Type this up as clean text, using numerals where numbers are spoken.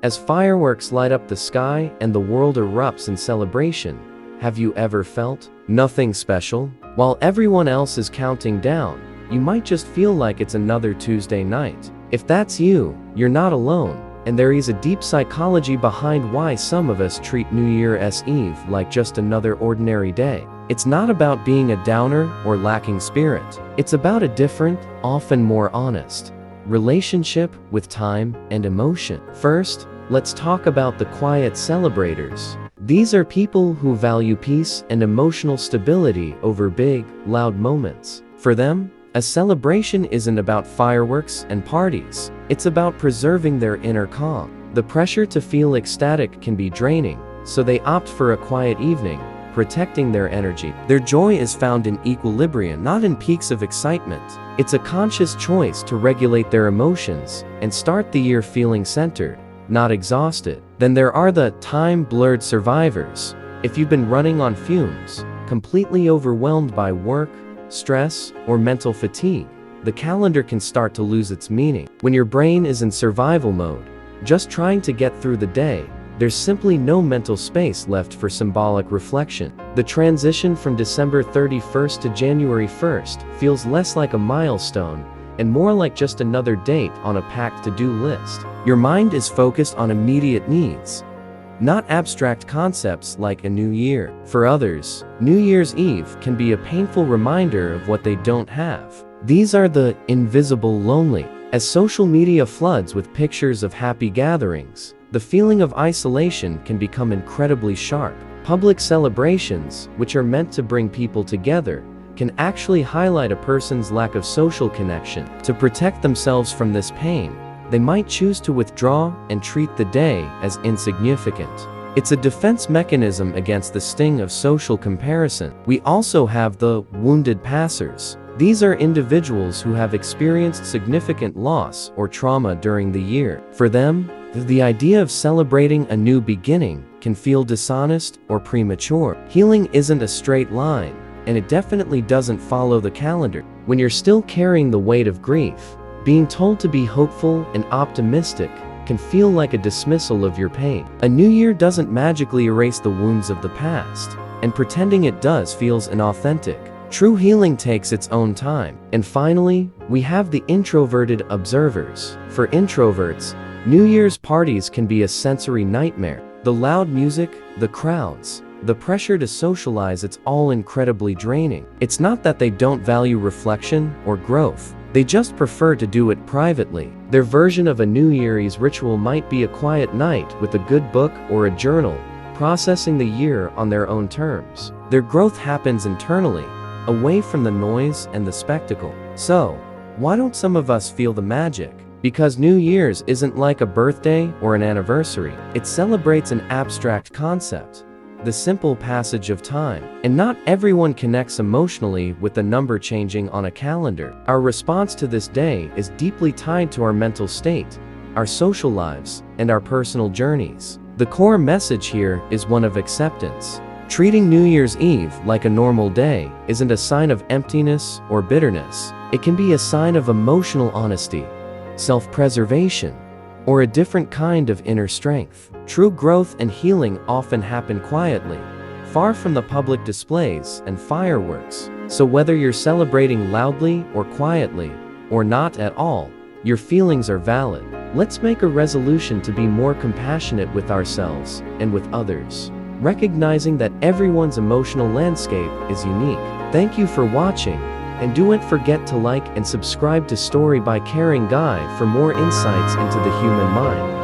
As fireworks light up the sky and the world erupts in celebration, have you ever felt nothing special? While everyone else is counting down, you might just feel like it's another Tuesday night. If that's you, you're not alone, and there is a deep psychology behind why some of us treat New Year's Eve like just another ordinary day. It's not about being a downer or lacking spirit. It's about a different, often more honest, relationship with time and emotion. First, let's talk about the quiet celebrators. These are people who value peace and emotional stability over big, loud moments. For them, a celebration isn't about fireworks and parties. It's about preserving their inner calm. The pressure to feel ecstatic can be draining, so they opt for a quiet evening, protecting their energy. Their joy is found in equilibrium, not in peaks of excitement. It's a conscious choice to regulate their emotions and start the year feeling centered, not exhausted. Then there are the time-blurred survivors. If you've been running on fumes, completely overwhelmed by work, stress, or mental fatigue, the calendar can start to lose its meaning. When your brain is in survival mode, just trying to get through the day, there's simply no mental space left for symbolic reflection. The transition from December 31st to January 1st feels less like a milestone and more like just another date on a packed to-do list. Your mind is focused on immediate needs, not abstract concepts like a new year. For others, New Year's Eve can be a painful reminder of what they don't have. These are the invisible lonely. As social media floods with pictures of happy gatherings, the feeling of isolation can become incredibly sharp. Public celebrations, which are meant to bring people together, can actually highlight a person's lack of social connection. To protect themselves from this pain, they might choose to withdraw and treat the day as insignificant. It's a defense mechanism against the sting of social comparison. We also have the wounded passers. These are individuals who have experienced significant loss or trauma during the year. For them, the idea of celebrating a new beginning can feel dishonest or premature. Healing isn't a straight line, and it definitely doesn't follow the calendar. When you're still carrying the weight of grief, being told to be hopeful and optimistic can feel like a dismissal of your pain. A new year doesn't magically erase the wounds of the past, and pretending it does feels inauthentic. True healing takes its own time. And finally, we have the introverted observers. For introverts, New Year's parties can be a sensory nightmare. The loud music, the crowds, the pressure to socialize, it's all incredibly draining. It's not that they don't value reflection or growth. They just prefer to do it privately. Their version of a New Year's ritual might be a quiet night with a good book or a journal, processing the year on their own terms. Their growth happens internally, away from the noise and the spectacle. So, why don't some of us feel the magic? Because New Year's isn't like a birthday or an anniversary. It celebrates an abstract concept, the simple passage of time. And not everyone connects emotionally with the number changing on a calendar. Our response to this day is deeply tied to our mental state, our social lives, and our personal journeys. The core message here is one of acceptance. Treating New Year's Eve like a normal day isn't a sign of emptiness or bitterness. It can be a sign of emotional honesty, self-preservation, or a different kind of inner strength. True growth and healing often happen quietly, far from the public displays and fireworks. So whether you're celebrating loudly or quietly, or not at all, your feelings are valid. Let's make a resolution to be more compassionate with ourselves and with others, recognizing that everyone's emotional landscape is unique. Thank you for watching, and don't forget to like and subscribe to Story by Caring Guy for more insights into the human mind.